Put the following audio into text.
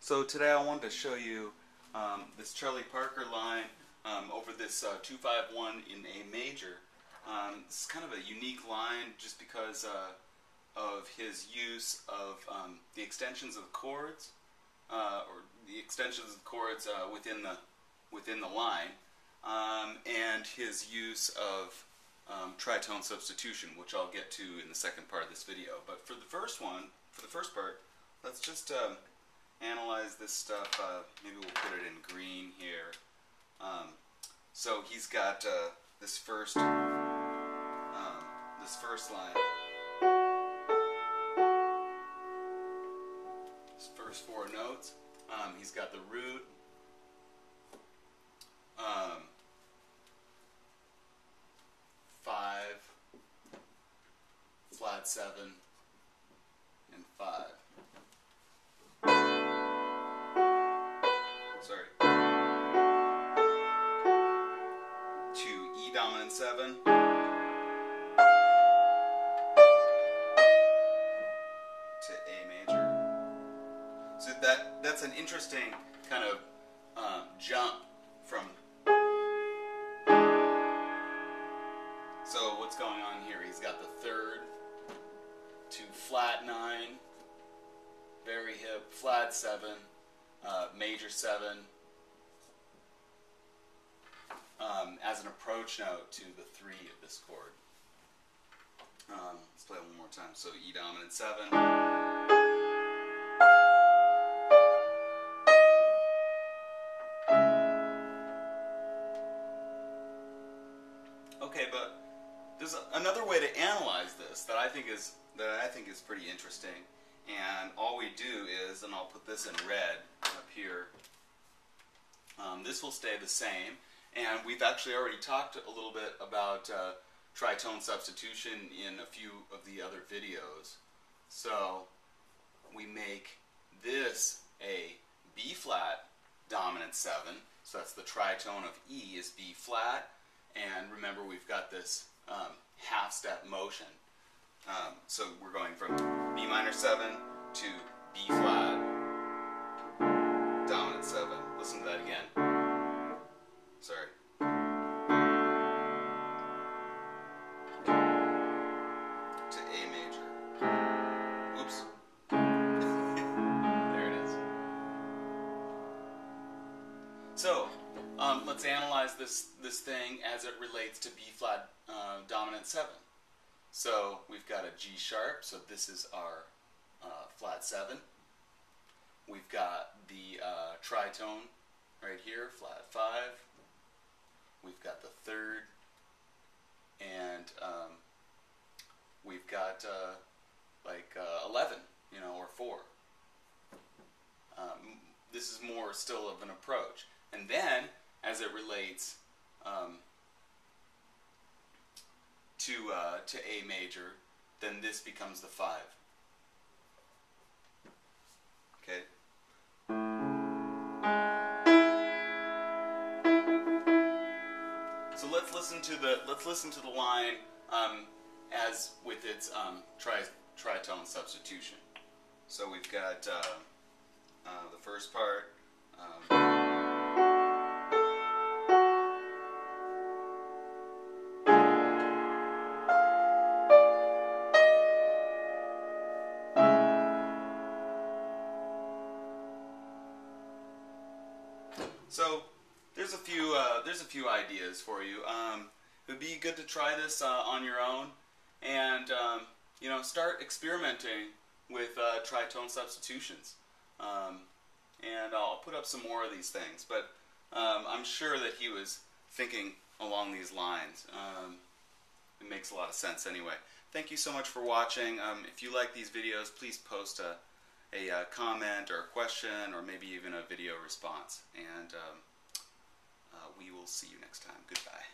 So today I wanted to show you this Charlie Parker line over this 251 in A major. It's kind of a unique line just because of his use of the extensions of the chords, or the extensions of the chords within the line, and his use of tritone substitution, which I'll get to in the second part of this video. But for the first part, let's just analyze this stuff. Maybe we'll put it in green here. So he's got this first line, his first four notes. He's got the root, five, flat seven, and five. Sorry. To E dominant 7. To A major. So that's an interesting kind of jump from. So what's going on here? He's got the third to flat 9, very hip, flat 7. Major 7 as an approach note to the 3 of this chord. Let's play it one more time. So E dominant 7. Okay, but there's another way to analyze this that I think is pretty interesting. And all we do is, and I'll put this in red up here, this will stay the same. And we've actually already talked a little bit about tritone substitution in a few of the other videos. So we make this a B flat dominant 7. So that's the tritone of E is B flat. And remember, we've got this half step motion. So we're going from B minor 7 to B flat dominant 7. Listen to that again. Sorry. To A major. Oops. There it is. So let's analyze this thing as it relates to B flat dominant 7. So we've got a G sharp, so this is our flat 7. We've got the tritone right here, flat 5. We've got the third, and we've got like 11, or 4. This is more still of an approach. And then, as it relates to A major, then this becomes the 5. Okay. So let's listen to the line as with its tritone substitution. So we've got the first part. So there's a few ideas for you. It would be good to try this on your own, and start experimenting with tritone substitutions. And I'll put up some more of these things, but I'm sure that he was thinking along these lines. It makes a lot of sense anyway. Thank you so much for watching. If you like these videos, please post a comment or a question, or maybe even a video response. And we will see you next time. Goodbye.